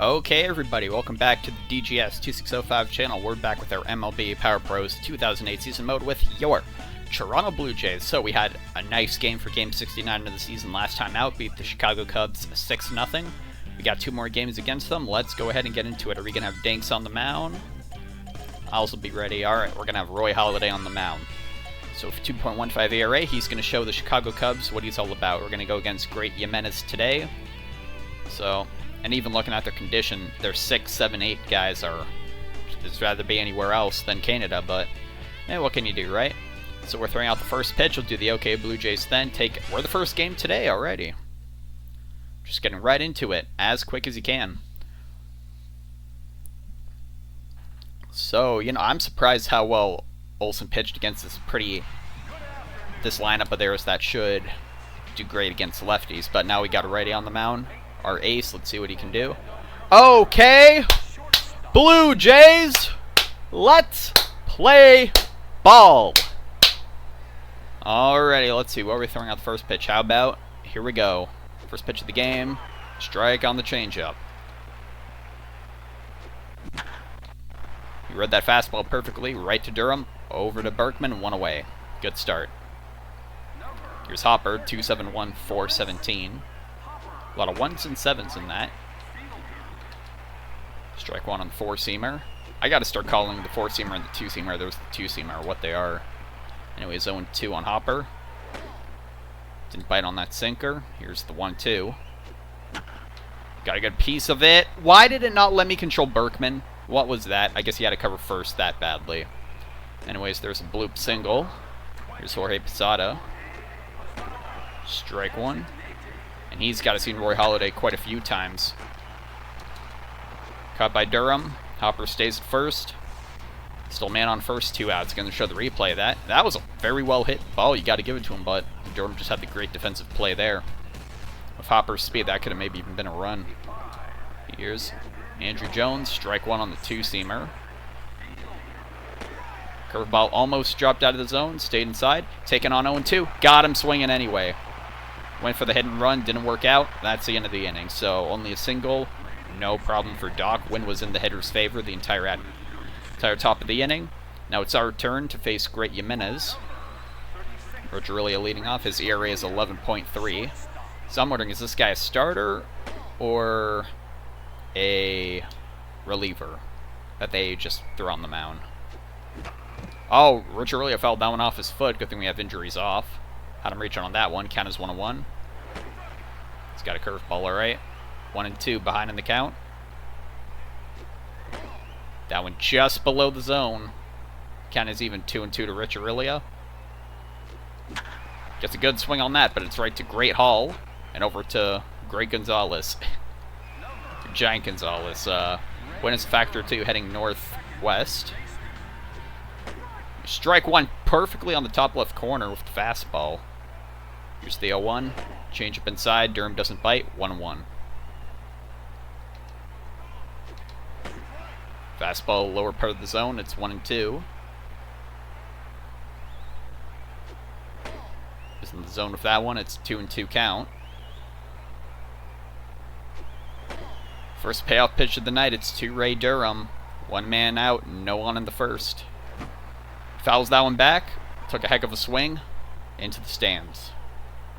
Okay, everybody, welcome back to the DGS 2605 channel. We're back with our MLB Power Pros 2008 season mode with your Toronto Blue Jays. So we had a nice game for Game 69 of the season last time out, beat the Chicago Cubs 6-0. We got 2 more games against them. Let's go ahead and get into it. Are we going to have Danks on the mound? I'll also be ready. Alright, we're going to have Roy Halladay on the mound. So for 2.15 ERA, he's going to show the Chicago Cubs what he's all about. We're going to go against Great Jimenez today. So... and even looking at their condition, their 6, 7, 8 guys are just rather be anywhere else than Canada, but what can you do, right? So we're throwing out the first pitch. We'll do the OK Blue Jays then. We're the first game today already. Just getting right into it as quick as you can. So, I'm surprised how well Olsen pitched against this lineup of theirs that should do great against lefties, but now we got a righty on the mound. Our ace, let's see what he can do. Okay, Blue Jays, let's play ball. Alrighty, let's see, what are we throwing out the first pitch? How about, here we go. First pitch of the game, strike on the changeup. You read that fastball perfectly, right to Durham, over to Berkman, 1 away. Good start. Here's Hopper, 2-7-1, 4-17. A lot of 1s and 7s in that. Strike 1 on the 4-seamer. I gotta start calling the 4-seamer and the 2-seamer. There's the 2-seamer, what they are. Anyways, 0-2 on Hopper. Didn't bite on that sinker. Here's the 1-2. Got a good piece of it. Why did it not let me control Berkman? What was that? I guess he had to cover first that badly. Anyways, there's a bloop single. Here's Jorge Posada. Strike 1. And he's got to see Roy Halladay quite a few times. Caught by Durham. Hopper stays at first. Still man on first, 2 outs. Going to show the replay of that. That was a very well hit ball. You got to give it to him, but Durham just had the great defensive play there. With Hopper's speed, that could have maybe even been a run. Here's Andrew Jones. Strike 1 on the 2-seamer. Curveball almost dropped out of the zone. Stayed inside. Taken on 0-2. Got him swinging anyway. Went for the hit and run, didn't work out. That's the end of the inning. So only a single, no problem for Doc. Win was in the hitter's favor the entire top of the inning. Now it's our turn to face Great Jimenez. Rogerillia leading off. His ERA is 11.3. So I'm wondering, is this guy a starter or a reliever that they just threw on the mound? Oh, Rogerillia fouled that one off his foot. Good thing we have injuries off. Had him reaching on that one. Count is 1-1. He's got a curveball, alright. 1-2 behind in the count. That one just below the zone. Count is even 2-2 to Rogerillia. Gets a good swing on that, but it's right to Great Hall. And over to Great Gonzalez. Giant Gonzalez. Win is a factor 2 heading northwest. Strike 1 perfectly on the top left corner with the fastball. Here's the 0-1. Change up inside. Durham doesn't bite. 1-1. Fastball lower part of the zone. It's 1-2. Just in the zone with that one. It's 2-2 count. First payoff pitch of the night. It's to Ray Durham. 1 man out. No one in the first. Fouls that one back. Took a heck of a swing. Into the stands.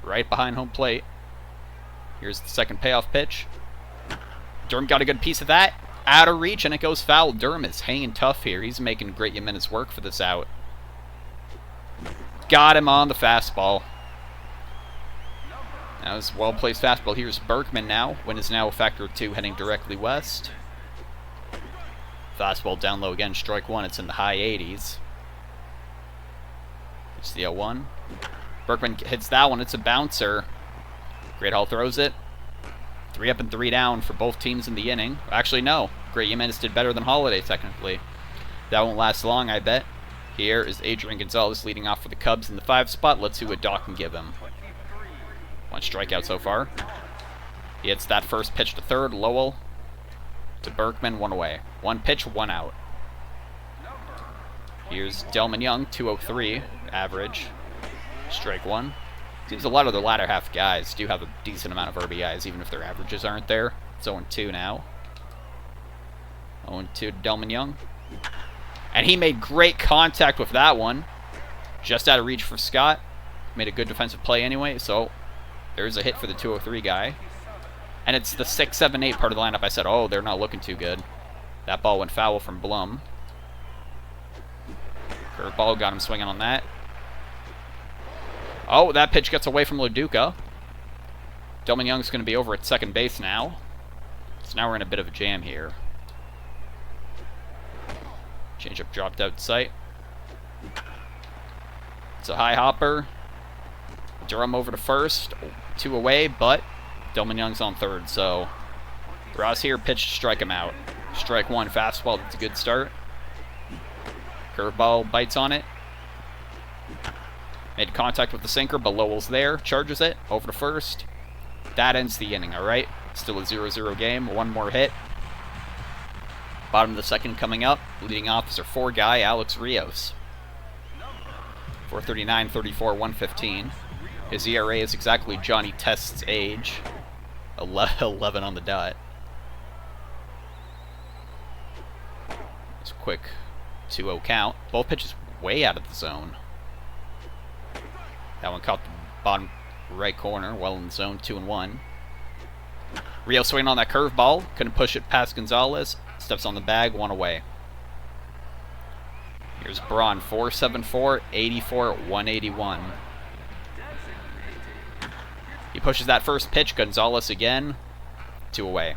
Right behind home plate. Here's the second payoff pitch. Durham got a good piece of that. Out of reach, and it goes foul. Durham is hanging tough here. He's making Great Jimenez work for this out. Got him on the fastball. That was well-placed fastball. Here's Berkman now. Win is now a factor 2 heading directly west. Fastball down low again. Strike 1. It's in the high 80s. It's the 0-1. Berkman hits that one. It's a bouncer. Great Hall throws it. 3 up and 3 down for both teams in the inning. Actually, no. Great Jimenez did better than Halladay, technically. That won't last long, I bet. Here is Adrian Gonzalez leading off for the Cubs in the 5 spot. Let's see what Doc can give him. 1 strikeout so far. He hits that first pitch to third. Lowell to Berkman. 1 away. 1 pitch, 1 out. Here's Delman Young. 203 average. Strike 1. Seems a lot of the latter half guys do have a decent amount of RBIs, even if their averages aren't there. It's 0-2 now. 0-2 to Delman Young. And he made great contact with that one. Just out of reach for Scott. Made a good defensive play anyway, so there's a hit for the 203 guy. And it's the 6, 7, 8 part of the lineup. I said, oh, they're not looking too good. That ball went foul from Blum. Curveball got him swinging on that. Oh, that pitch gets away from Loduca. Delman Young's going to be over at second base now. So now we're in a bit of a jam here. Changeup dropped out sight. It's a high hopper. Durham over to first. 2 away, but Delman Young's on third, so Ross here pitched to strike him out. Strike 1, fastball, that's a good start. Curveball bites on it. Made contact with the sinker, but Lowell's there. Charges it, over to first. That ends the inning, alright? Still a 0-0 game, 1 more hit. Bottom of the second coming up. Leading off is our 4 guy, Alex Rios. 439, 34, 115. His ERA is exactly Johnny Test's age. 11 on the dot. It's a quick 2-0 count. Both pitches way out of the zone. That one caught the bottom right corner, well in the zone, 2-1. Rio swinging on that curveball. Couldn't push it past Gonzalez. Steps on the bag, 1 away. Here's Braun, 474, 84, 181. He pushes that first pitch. Gonzalez again. 2 away.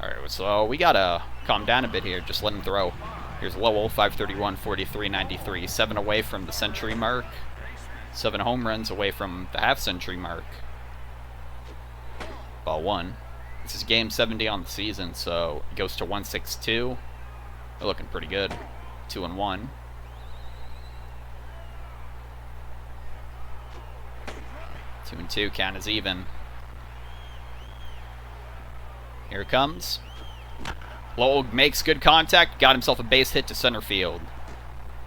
Alright, so we gotta calm down a bit here. Just let him throw. Here's Lowell, 531, 43, 93. 7 away from the century mark. 7 home runs away from the half-century mark. Ball 1. This is game 70 on the season, so it goes to 162. They're looking pretty good. 2-1. Two and 2, count is even. Here it comes. Lowell makes good contact, got himself a base hit to center field.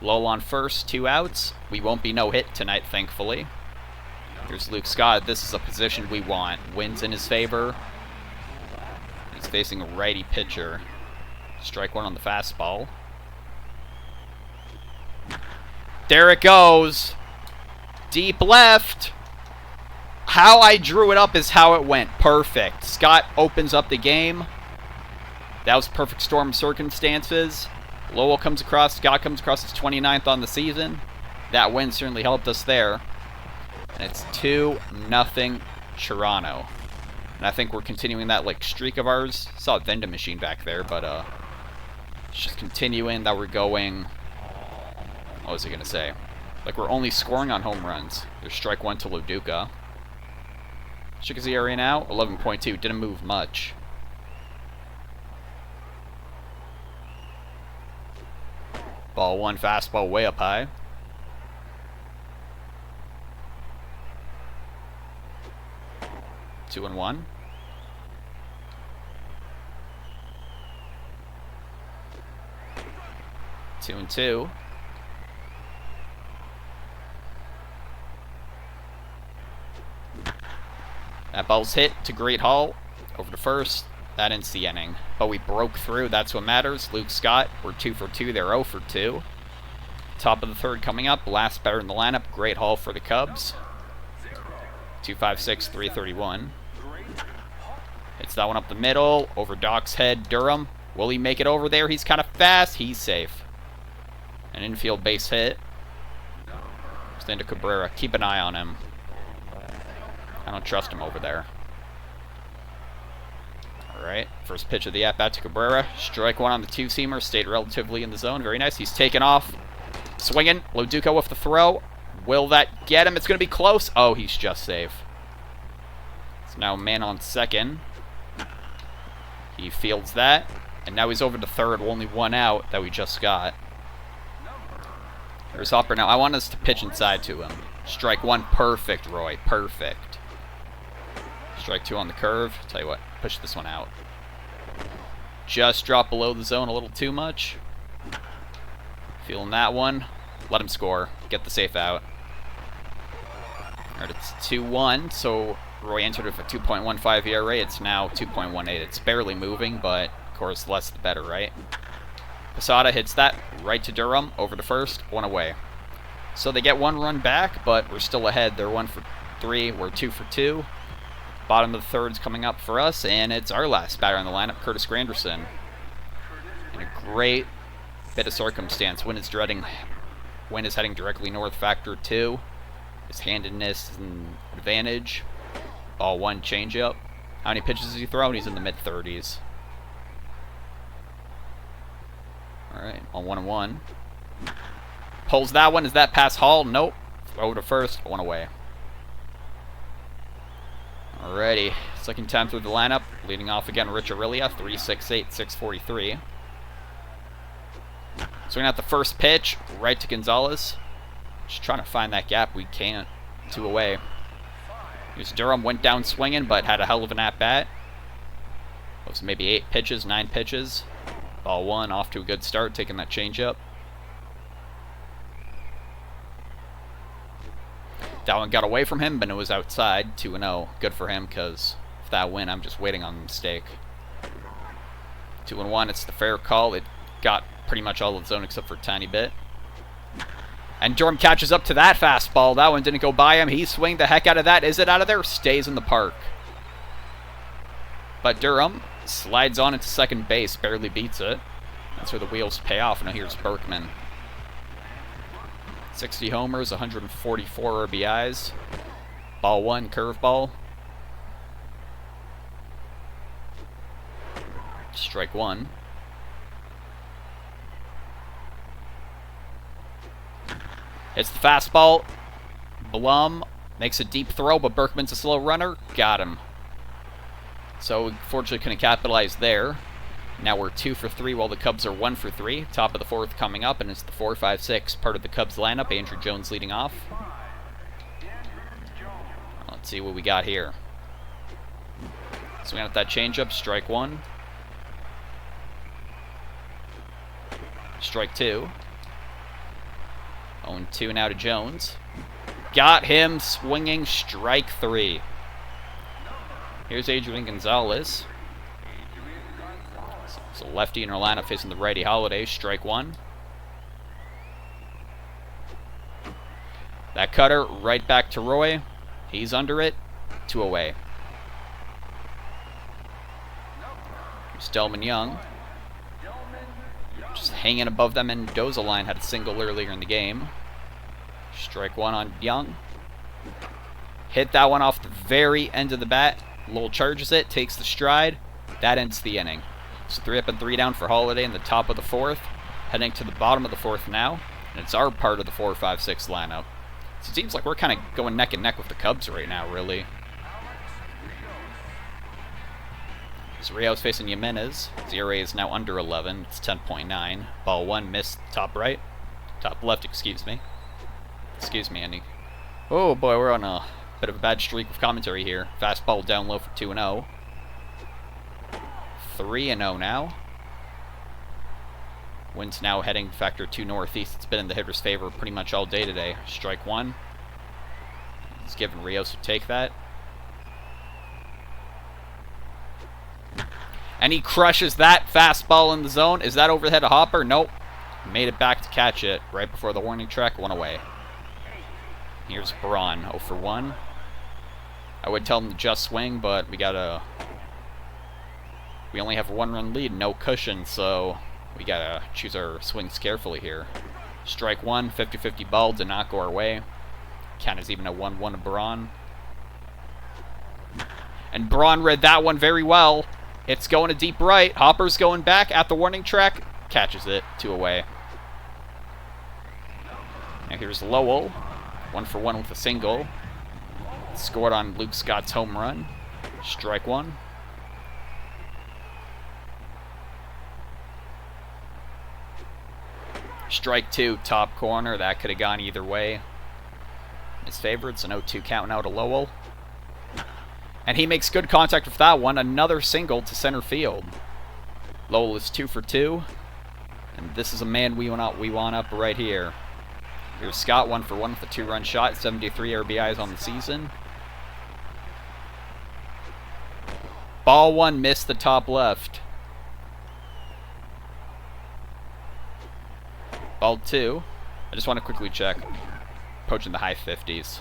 Lowell on first, 2 outs. We won't be no hit tonight, thankfully. Here's Luke Scott. This is a position we want. Wins in his favor. He's facing a righty pitcher. Strike 1 on the fastball. There it goes. Deep left. How I drew it up is how it went. Perfect. Scott opens up the game. That was perfect storm of circumstances. Lowell comes across. Scott comes across his 29th on the season. That win certainly helped us there. And it's 2-0 Toronto. And I think we're continuing that like streak of ours. Saw a vending machine back there, but it's just continuing that we're going. What was I gonna say? Like we're only scoring on home runs. There's strike 1 to Loduca. Check his ERA now, 11.2. Didn't move much. Ball 1, fastball way up high. Two and 1. Two and 2. That ball's hit to Great Hall. Over to first. That ends the inning. But we broke through. That's what matters. Luke Scott, we're 2 for 2. They're 0 for 2. Top of the third coming up. Last batter in the lineup. Great Hall for the Cubs. 256, 331. Hits that one up the middle. Over Doc's head. Durham. Will he make it over there? He's kind of fast. He's safe. An infield base hit. Stand to Cabrera. Keep an eye on him. I don't trust him over there. Alright, first pitch of the at-bat to Cabrera. Strike 1 on the 2-seamer. Stayed relatively in the zone. Very nice. He's taken off. Swinging. Loduca with the throw. Will that get him? It's going to be close. Oh, he's just safe. It's now man on second. He fields that. And now he's over to third. Only 1 out that we just got. There's Hopper now. I want us to pitch inside to him. Strike 1. Perfect, Roy. Perfect. Strike 2 on the curve. Tell you what, push this one out. Just dropped below the zone a little too much. Feeling that one. Let him score. Get the safe out. Alright, it's 2-1, so Roy entered with a 2.15 ERA. It's now 2.18. It's barely moving, but course, less the better, right? Posada hits that right to Durham, over to first, 1 away. So they get 1 run back, but we're still ahead. They're 1 for 3, we're 2 for 2. Bottom of the third's coming up for us, and it's our last batter in the lineup, Curtis Granderson. And a great bit of circumstance. Wind is heading directly north, factor 2. His handedness is an advantage. Ball 1, changeup. How many pitches has he thrown? He's in the mid-30s. Alright, on 1-1. Pulls that one. Is that past Hall? Nope. Over to first, 1 away. Alrighty, second time through the lineup. Leading off again, Rich Aurelia, 3.68, 6.43. Swinging out the first pitch, right to Gonzalez. Just trying to find that gap. We can't. 2 away. Here's Durham, went down swinging, but had a hell of an at-bat. It was maybe 8 pitches, 9 pitches. Ball 1, off to a good start, taking that changeup. That one got away from him, but it was outside, 2-0. Good for him, because if that win, I'm just waiting on the mistake. 2-1, it's the fair call. It got pretty much all of the zone except for a tiny bit. And Durham catches up to that fastball. That one didn't go by him. He swinged the heck out of that. Is it out of there? Stays in the park. But Durham slides on into second base, barely beats it. That's where the wheels pay off. Now here's Berkman. 60 homers, 144 RBIs. Ball 1, curveball. Strike 1. It's the fastball. Blum makes a deep throw, but Berkman's a slow runner. Got him. So, unfortunately, couldn't capitalize there. Now we're 2 for 3 while the Cubs are 1 for 3. Top of the 4th coming up, and it's the 4-5-6 part of the Cubs lineup. Andrew Jones leading off. Let's see what we got here. Swing out that changeup, strike 1. Strike 2. 0-2 now to Jones. Got him swinging, strike 3. Here's Adrian Gonzalez. So lefty in our lineup facing the righty Halladay, strike 1. That cutter right back to Roy. He's under it, 2 away. Here's Delman Young. Just hanging above that Mendoza line, had a single earlier in the game. Strike 1 on Young. Hit that one off the very end of the bat. Lowell charges it, takes the stride. That ends the inning. So 3 up and 3 down for Halladay in the top of the 4th. Heading to the bottom of the 4th now. And it's our part of the 4-5-6 lineup. So it seems like we're kind of going neck and neck with the Cubs right now, really. So Rios facing Jimenez. His ERA is now under 11. It's 10.9. Ball 1 missed top right. Top left, excuse me. Excuse me, Andy. Oh boy, we're on a bit of a bad streak of commentary here. Fastball down low for 2-0. 3-0 now. Wind's now heading factor 2 northeast. It's been in the hitter's favor pretty much all day today. Strike 1. He's giving Rios to take that. And he crushes that fastball in the zone. Is that over the head of Hopper? Nope. Made it back to catch it right before the warning track, 1 away. Here's Braun, 0 for 1. I would tell him to just swing, but we only have a 1-run lead, no cushion, so we gotta choose our swings carefully here. Strike 1, 50-50 ball, did not go our way. Count is even a 1-1 to Braun. And Braun read that one very well. It's going to deep right. Hopper's going back at the warning track. Catches it, 2 away. Now here's Lowell. 1 for 1 with a single. Scored on Luke Scott's home run. Strike 1. Strike 2, top corner. That could have gone either way. His favorites, an 0-2 count now to Lowell. And he makes good contact with that one. Another single to center field. Lowell is 2 for 2. And this is a man we want up right here. Here's Scott, 1 for 1 with a 2-run shot. 73 RBIs on the season. Ball 1 missed the top left. Ball 2. I just want to quickly check. Approaching the high 50s.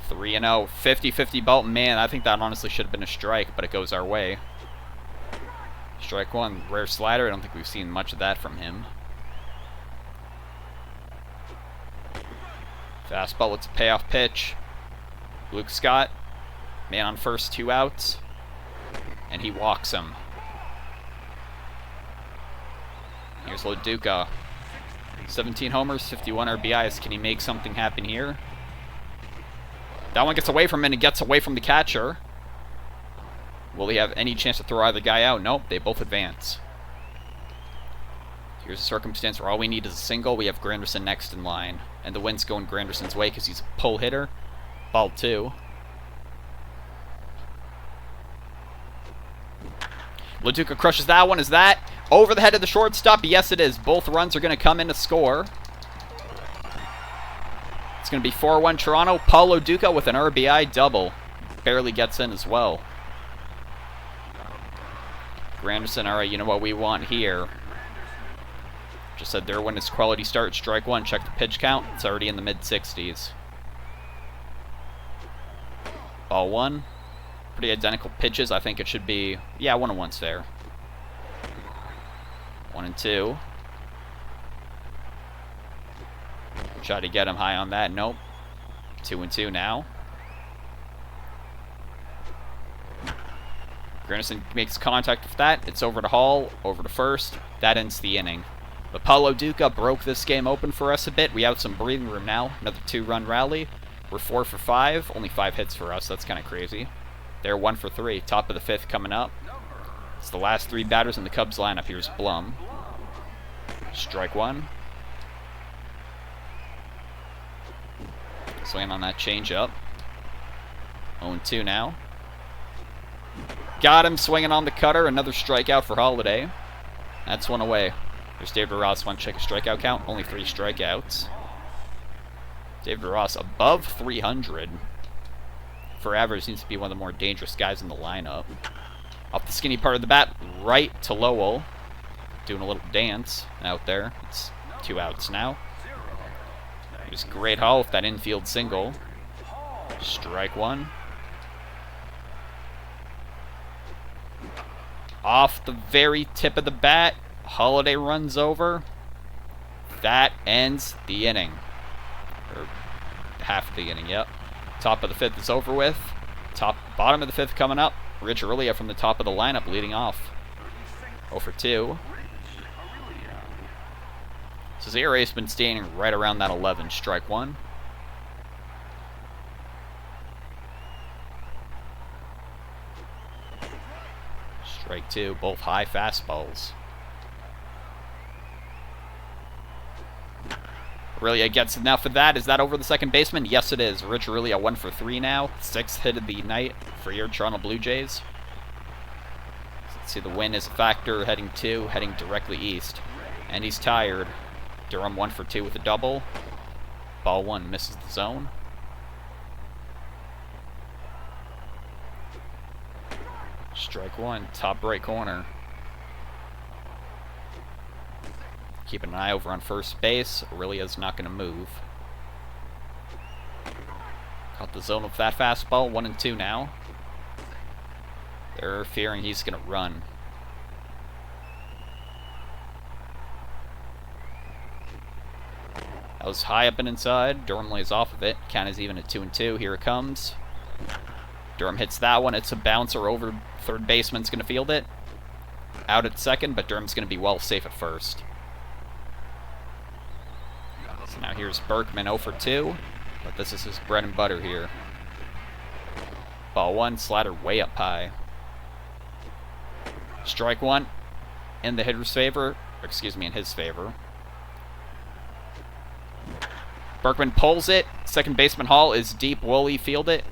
3-0. 50-50 ball. Man, I think that honestly should have been a strike, but it goes our way. Strike 1. Rare slider. I don't think we've seen much of that from him. Fastball. It's a payoff pitch. Luke Scott. Man on first, 2 outs. And he walks him. Here's Loduca. 17 homers, 51 RBIs. Can he make something happen here? That one gets away from him and gets away from the catcher. Will he have any chance to throw either guy out? Nope, they both advance. Here's a circumstance where all we need is a single. We have Granderson next in line. And the wind's going Granderson's way because he's a pull hitter. Ball 2. Loduca crushes that one. Is that over the head of the shortstop? Yes, it is. Both runs are going to come in to score. It's going to be 4-1 Toronto. Paul Loduca with an RBI double. Barely gets in as well. Granderson, all right, you know what we want here. Just said there when it's quality start. Strike 1. Check the pitch count. It's already in the mid-60s. Ball 1. Pretty identical pitches. I think it should be, yeah, 1-1's fair. 1-2. Try to get him high on that. Nope. 2-2 now. Granderson makes contact with that. It's over to Hall, over to first. That ends the inning. But Paulo Duca broke this game open for us a bit. We have some breathing room now. Another 2-run rally. We're 4 for 5. Only 5 hits for us. That's kind of crazy. They're 1 for 3. Top of the 5th coming up. It's the last 3 batters in the Cubs lineup. Here's Blum. Strike 1. Swinging on that changeup. 0-2 now. Got him swinging on the cutter. Another strikeout for Halladay. That's 1 away. There's David Ross. Want to check a strikeout count? Only 3 strikeouts. David Ross above 300. For average, seems to be one of the more dangerous guys in the lineup. Off the skinny part of the bat, right to Lowell. Doing a little dance out there. It's 2 outs now. Here's Great Hall with that infield single. Strike 1. Off the very tip of the bat, Halladay runs over. That ends the inning. Or half of the inning, yep. Top of the 5th is over with. Bottom of the 5th coming up. Rich Aurelia from the top of the lineup leading off. 0 for 2. So his ERA's been staying right around that 11. Strike 1. Strike 2. Both high fastballs. Aurelia gets enough of that. Is that over the second baseman? Yes, it is. Rich Aurelia 1 for 3 now. 6th hit of the night for your Toronto Blue Jays. Let's see, the wind is a factor. Heading directly east. And he's tired. Durham 1 for 2 with a double. Ball 1 misses the zone. Strike 1, top right corner. Keeping an eye over on first base. Aurelia's not going to move. Caught the zone with that fastball. 1-2 now. They're fearing he's going to run. That was high up and inside. Durham lays off of it. Count is even at 2-2. Here it comes. Durham hits that one. It's a bouncer over. Third baseman's going to field it. Out at second, but Durham's going to be well safe at first. So now here's Berkman 0 for 2. But this is his bread and butter here. Ball 1, slider way up high. Strike 1 in the hitter's favor. Excuse me, in his favor. Berkman pulls it. Second baseman Hall is deep. Will he field it?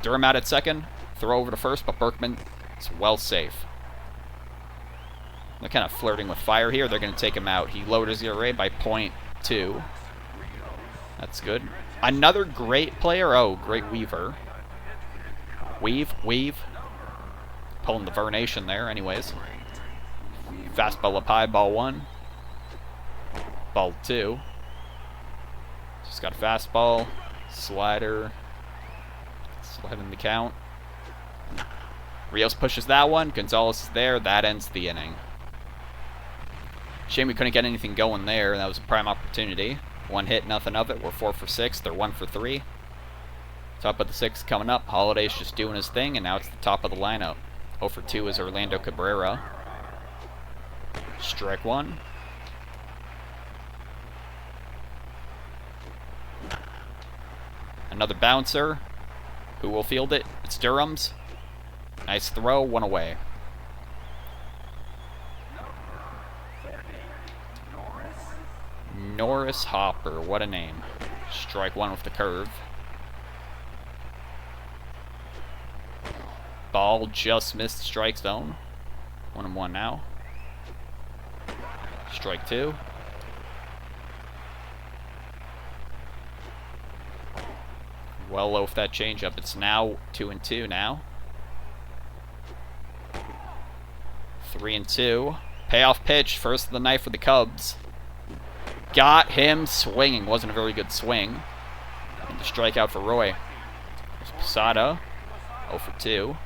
Durham out at second. Throw over to first, but Berkman is well safe. They're kind of flirting with fire here. They're going to take him out. He lowered his ERA by 0.2. That's good. Another great player. Oh, great Weaver. Weave. Pulling the Vernation there, anyways. Fastball up high, ball 1. Ball 2. Just got a fastball. Slider. Slide in the count. Rios pushes that one. Gonzalez is there. That ends the inning. Shame we couldn't get anything going there. That was a prime opportunity. 1 hit, nothing of it. We're 4 for 6. They're 1 for 3. Top of the 6th coming up. Halladay's just doing his thing, and now it's the top of the lineup. 0 for 2 is Orlando Cabrera. Strike 1. Another bouncer. Who will field it? It's Durham's. Nice throw, 1 away. Norris Hopper, what a name. Strike 1 with the curve. Ball just missed the strike zone. 1-1 now. Strike 2. Well low with that changeup. It's now 2-2 now. 3-2. Payoff pitch, first of the night for the Cubs. Got him swinging. Wasn't a very good swing. And the strikeout for Roy. There's Posada. 0 for 2.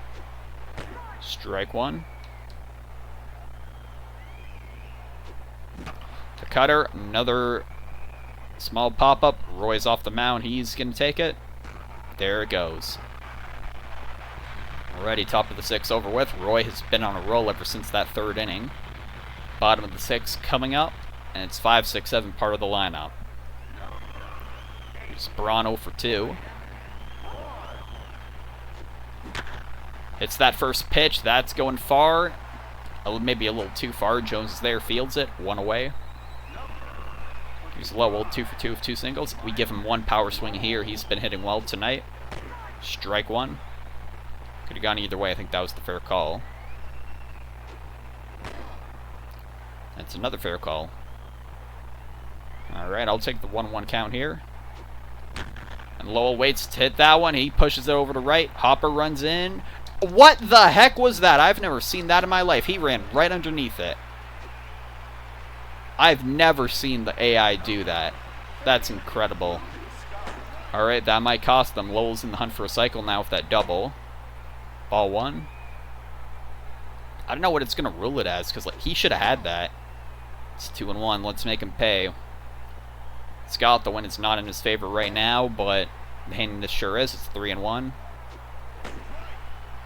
Strike 1. The cutter. Another small pop-up. Roy's off the mound. He's going to take it. There it goes. Already top of the 6th over with. Roy has been on a roll ever since that 3rd inning. Bottom of the 6th coming up. And it's 5, 6, 7 part of the lineup. Here's Braun 0 for 2. It's that first pitch. That's going far. Maybe a little too far. Jones is there. Fields it. 1 away. Here's Lowell. 2 for 2 with 2 singles. We give him 1 power swing here. He's been hitting well tonight. Strike 1. Could have gone either way. I think that was the fair call. That's another fair call. Alright, I'll take the 1-1 count here. And Lowell waits to hit that one. He pushes it over to right. Hopper runs in. What the heck was that? I've never seen that in my life. He ran right underneath it. I've never seen the AI do that. That's incredible. Alright, that might cost them. Lowell's in the hunt for a cycle now with that double. Ball 1. I don't know what it's going to rule it as, because he should have had that. It's 2-1. Let's make him pay. Scott, the win is not in his favor right now, but the hand this sure is. It's 3-1.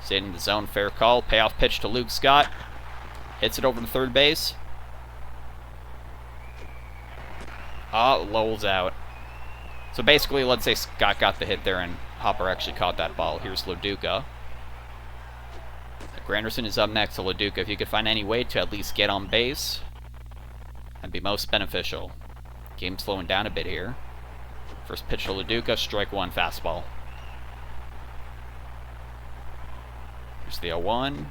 Stayed in the zone, fair call. Payoff pitch to Luke Scott. Hits it over to third base. Lowell's out. So basically, let's say Scott got the hit there and Hopper actually caught that ball. Here's Loduca. Granderson is up next to Loduca. If you could find any way to at least get on base, that'd be most beneficial. Game slowing down a bit here. First pitch to Loduca, strike 1, fastball. Here's the 0-1.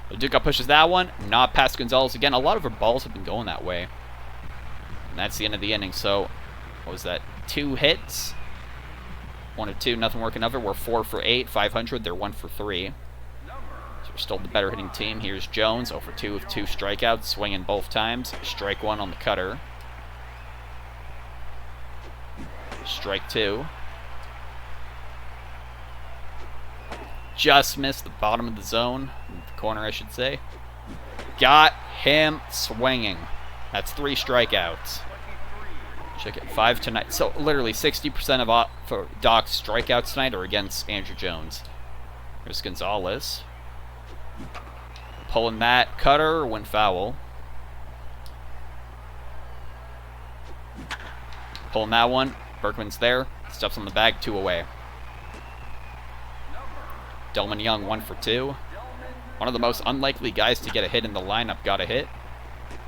Loduca pushes that one, not past Gonzalez again. A lot of our balls have been going that way. And that's the end of the inning. So, what was that? 2 hits. 1 of 2, nothing working of it. We're 4 for 8, 500. They're 1 for 3. So we're still the better hitting team. Here's Jones, 0 for 2 with 2 strikeouts, swinging both times. Strike 1 on the cutter. Strike 2. Just missed the bottom of the zone. The corner, I should say. Got him swinging. That's 3 strikeouts. Check it, 5 tonight. So literally 60% of for Doc's strikeouts tonight are against Andrew Jones. Here's Gonzalez. Pulling that cutter, went foul. Pulling that one. Berkman's there. Steps on the bag, 2 away. Delman Young, 1 for 2. One of the most unlikely guys to get a hit in the lineup got a hit,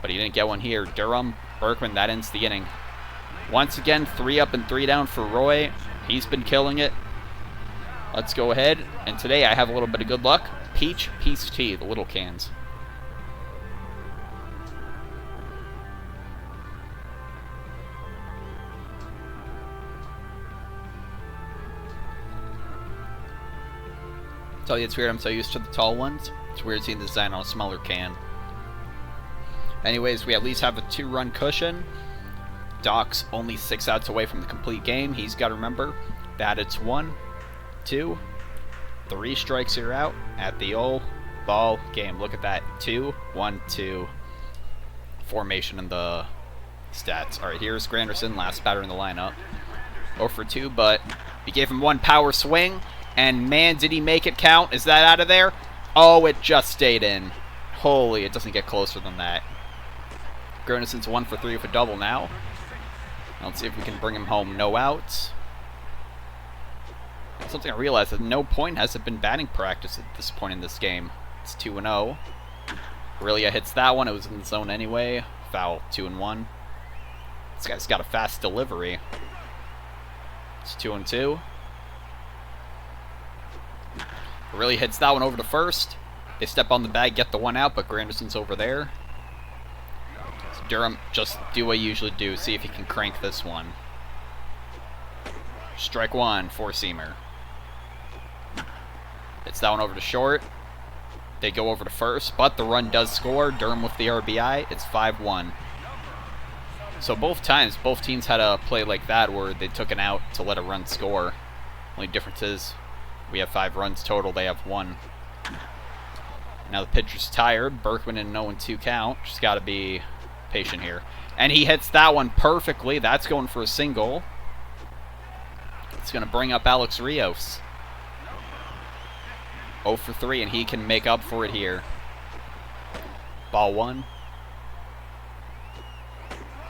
but he didn't get one here. Durham, Berkman, that ends the inning. Once again, 3 up and 3 down for Roy. He's been killing it. Let's go ahead, and today I have a little bit of good luck. Peach Tea, the little cans. Tell you it's weird, I'm so used to the tall ones. It's weird seeing the design on a smaller can. Anyways, we at least have a 2-run cushion. Doc's only 6 outs away from the complete game. He's got to remember that it's 1, 2, 3 strikes, you're out at the old ball game. Look at that. 2, 1, 2 formation in the stats. Alright, here's Granderson, last batter in the lineup. 0 for 2, but he gave him 1 power swing, and man, did he make it count. Is that out of there? Oh, it just stayed in. Holy, it doesn't get closer than that. Granderson's 1 for 3 with a double now. Let's see if we can bring him home. No outs. Something I realized, at no point has it been batting practice at this point in this game. It's 2-0. Aurelia hits that one. It was in the zone anyway. Foul. 2-1. This guy's got a fast delivery. It's 2-2. Aurelia hits that one over to first. They step on the bag, get the 1 out, but Granderson's over there. So Durham, just do what you usually do. See if he can crank this one. Strike 1, 4-seamer. Hits that one over to short. They go over to first, but the run does score. Durham with the RBI. It's 5-1. So both times, both teams had a play like that where they took an out to let a run score. Only difference is we have 5 runs total. They have 1. Now the pitcher's tired. Berkman in an 0-2 count. Just got to be patient here. And he hits that one perfectly. That's going for a single. It's going to bring up Alex Rios. 0 for 3, and he can make up for it here. Ball 1.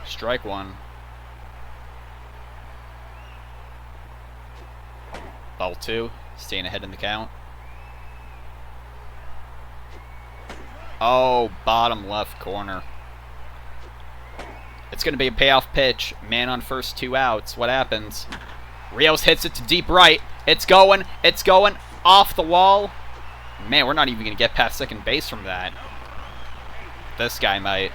Strike 1. Ball 2. Staying ahead in the count. Oh, bottom left corner. It's going to be a payoff pitch. Man on first, 2 outs. What happens? Rios hits it to deep right. It's going. It's going. Off the wall. Man, we're not even going to get past second base from that. This guy might.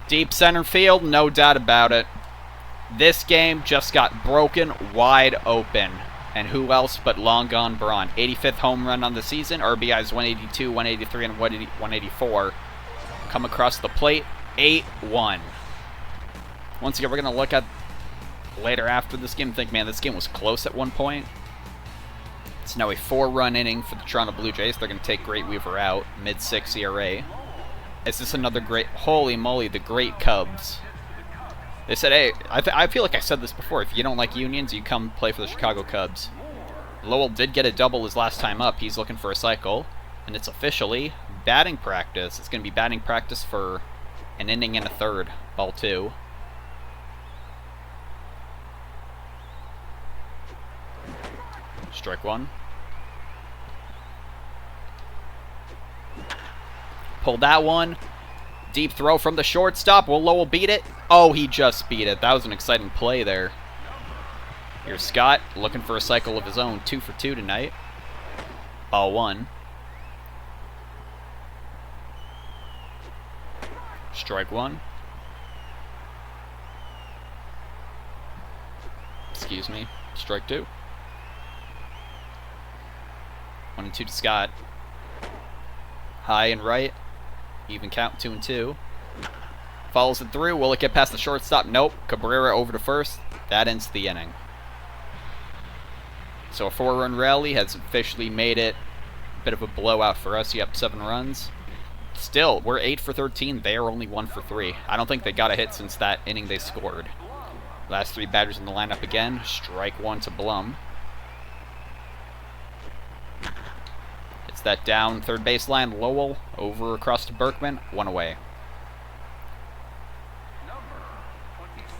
Deep center field, no doubt about it. This game just got broken wide open. And who else but long gone Braun. 85th home run on the season. RBIs 182, 183, and 184. Come across the plate. 8-1. Once again, we're going to look at later after this game and think, man, this game was close at one point. It's now a 4-run inning for the Toronto Blue Jays. They're going to take Great Weaver out. Mid-6 ERA. Is this another great... Holy moly, the great Cubs. They said, hey, I feel like I said this before. If you don't like unions, you come play for the Chicago Cubs. Lowell did get a double his last time up. He's looking for a cycle. And it's officially batting practice. It's going to be batting practice for an inning and a third. Ball 2. Strike 1. Pulled that one. Deep throw from the shortstop. Will Lowell beat it? Oh, he just beat it. That was an exciting play there. Here's Scott looking for a cycle of his own. 2 for 2 tonight. Ball 1. Strike 1. Excuse me. Strike 2. 1-2 to Scott. High and right. Even count. 2-2. Follows it through. Will it get past the shortstop? Nope. Cabrera over to first. That ends the inning. So a 4-run rally has officially made it a bit of a blowout for us. You up 7 runs. Still, we're 8 for 13. They are only 1 for 3. I don't think they got a hit since that inning they scored. Last 3 batters in the lineup again. Strike 1 to Blum. It's that down third baseline. Lowell over across to Berkman. 1 away.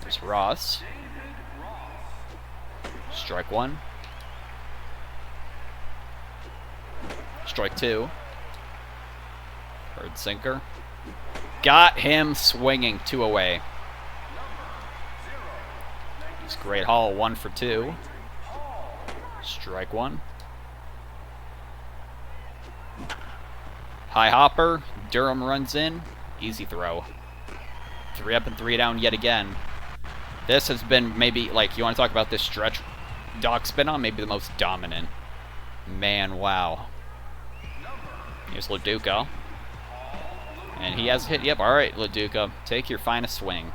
There's Ross. Strike 1. Strike 2. Third sinker. Got him swinging. 2 away. It's great haul. 1 for 2. Strike 1. High hopper. Durham runs in. Easy throw. 3 up and 3 down yet again. This has been maybe, like, you want to talk about this stretch Doc's been on? Maybe the most dominant. Man, wow. Here's Laduca. And he has hit. Yep, all right, LaDuca. Take your finest swing.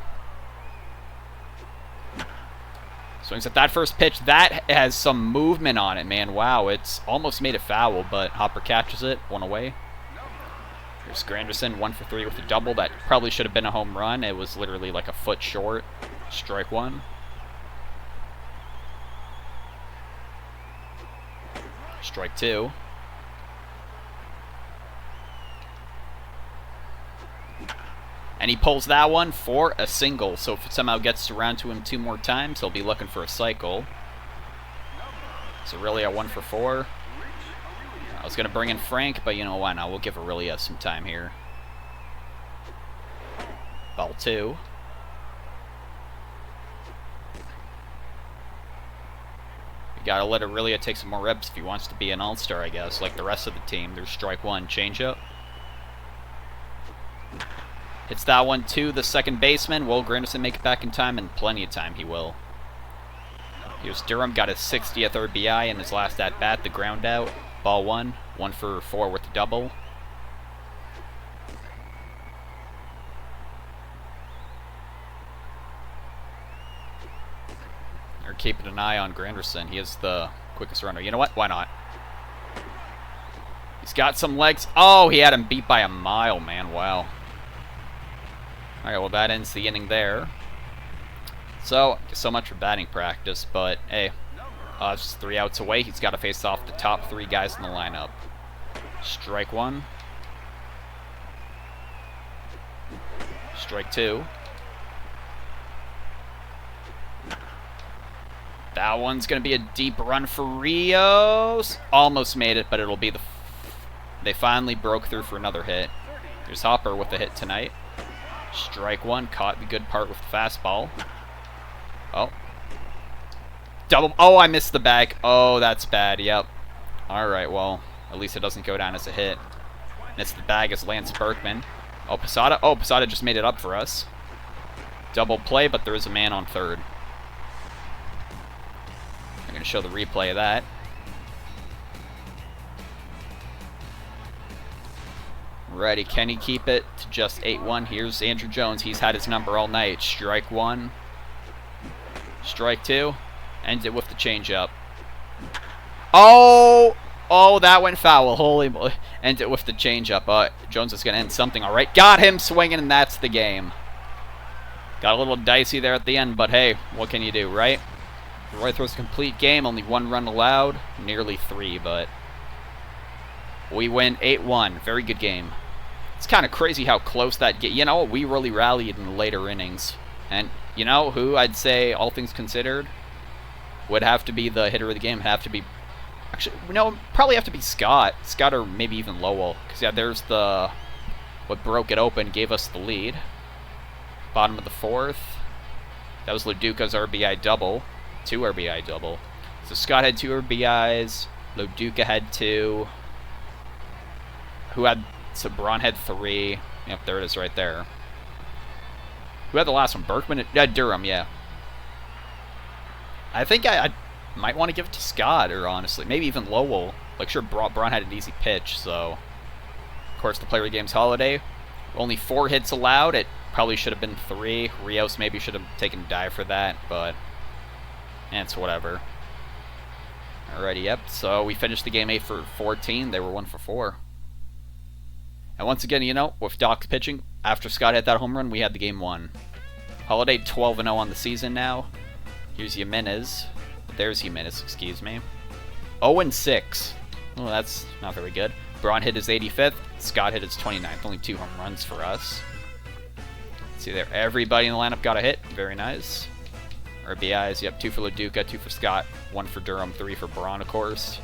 Swings at that first pitch. That has some movement on it, man. Wow, it's almost made a foul, but Hopper catches it. One away. Here's Granderson, 1 for 3 with a double. That probably should have been a home run. It was literally like a foot short. Strike one. Strike two. And he pulls that one for a single. So if it somehow gets around to him 2 more times, he'll be looking for a cycle. So really a 1 for 4. I was going to bring in Frank, but you know, why not? We'll give Aurelia some time here. Ball 2. You gotta let Aurelia take some more reps if he wants to be an all-star, I guess, like the rest of the team. There's strike one, changeup. Hits that one to the second baseman. Will Granderson make it back in time? And plenty of time he will. Here's Durham, got his 60th RBI in his last at-bat, the ground out. Ball 1, 1 for 4 with the double. They're keeping an eye on Granderson. He is the quickest runner. You know what? Why not? He's got some legs. Oh, he had him beat by a mile, man. Wow. Alright, well, that ends the inning there. So much for batting practice, but hey, just 3 outs away. He's got to face off the top 3 guys in the lineup. Strike one. Strike two. That one's going to be a deep run for Rios. Almost made it, but it'll be the... They finally broke through for another hit. There's Hopper with a hit tonight. Strike one. Caught the good part with the fastball. Oh. Double. Oh, I missed the bag. Oh, that's bad. Yep. Alright, well, at least it doesn't go down as a hit. Missed the bag as Lance Berkman. Oh, Posada. Oh, Posada just made it up for us. Double play, but there is a man on third. I'm going to show the replay of that. Righty, can he keep it to just 8-1? Here's Andrew Jones. He's had his number all night. Strike one. Strike two. Ends it with the changeup. Oh! Oh, that went foul. Holy moly. Ends it with the changeup. Jones is going to end something all right. Got him swinging, and that's the game. Got a little dicey there at the end, but hey, what can you do, right? Roy throws a complete game. Only 1 run allowed. Nearly 3, but we win 8-1. Very good game. It's kind of crazy how close that game... You know, we really rallied in the later innings. And you know who I'd say, all things considered, would have to be the hitter of the game? Have to be... Actually, no, probably have to be Scott. Scott or maybe even Lowell. Because, yeah, there's the... What broke it open, gave us the lead. Bottom of the 4th. That was LaDuca's RBI double. 2 RBI double. So Scott had 2 RBIs. LaDuca had 2. Who had... So Braun had 3. Yep, there it is right there. Who had the last one? Berkman? Durham, yeah. I think I might want to give it to Scott, or honestly, maybe even Lowell. Like, sure, Braun had an easy pitch, so... Of course, the player of the game's Halladay. Only 4 hits allowed. It probably should have been 3. Rios maybe should have taken a dive for that, but... it's whatever. Alrighty, yep. So we finished the game 8 for 14. They were 1 for 4. And once again, you know, with Doc's pitching, after Scott hit that home run, we had the game won. Halladay 12-0 on the season now. Here's Jimenez. There's Jimenez, excuse me. 0-6. Well, that's not very good. Braun hit his 85th. Scott hit his 29th. Only 2 home runs for us. See there, everybody in the lineup got a hit. Very nice. RBIs, yep, 2 for LaDuca, 2 for Scott, 1 for Durham, 3 for Braun, of course.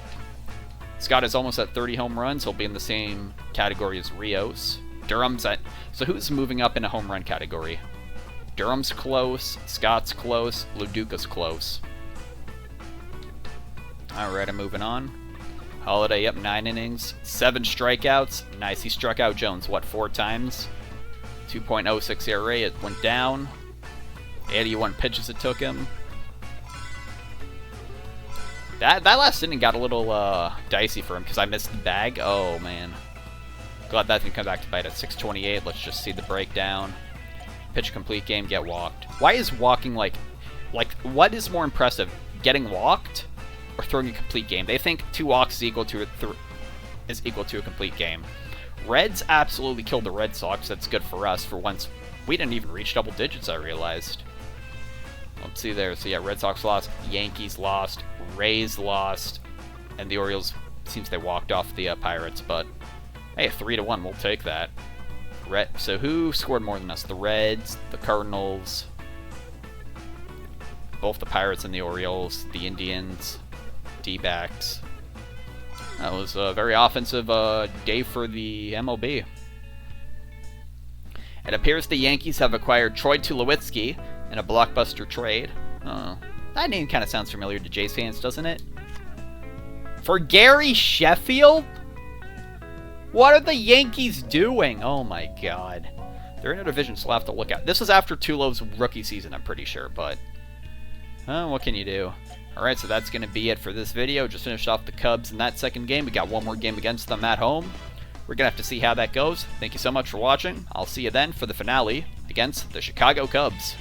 Scott is almost at 30 home runs. He'll be in the same category as Rios. Durham's at... So who's moving up in a home run category? Durham's close, Scott's close, LaDuca's close. Alright, I'm moving on. Halladay, yep, 9 innings, 7 strikeouts. Nice, he struck out Jones, what, 4 times? 2.06 ERA, it went down. 81 pitches it took him. That last inning got a little dicey for him because I missed the bag. Oh, man. Glad that didn't come back to bite at 628. Let's just see the breakdown. Pitch complete game, get walked. Why is walking like what is more impressive, getting walked or throwing a complete game? They think 2 walks is equal to a complete game. Reds absolutely killed the Red Sox. That's good for us. For once, we didn't even reach double digits, I realized. Let's see there. So yeah, Red Sox lost, Yankees lost, Rays lost, and the Orioles, seems they walked off the Pirates, but hey, 3-1, we'll take that. So who scored more than us? The Reds, the Cardinals, both the Pirates and the Orioles, the Indians, D-backs. That was a very offensive day for the MLB. It appears the Yankees have acquired Troy Tulowitzki in a blockbuster trade. Oh, that name kind of sounds familiar to Jays fans, doesn't it? For Gary Sheffield? What are the Yankees doing? Oh my god. They're in a division, so we'll have to look at. This was after Tulo's rookie season, I'm pretty sure, but what can you do? Alright, so that's going to be it for this video. Just finished off the Cubs in that second game. We got one more game against them at home. We're going to have to see how that goes. Thank you so much for watching. I'll see you then for the finale against the Chicago Cubs.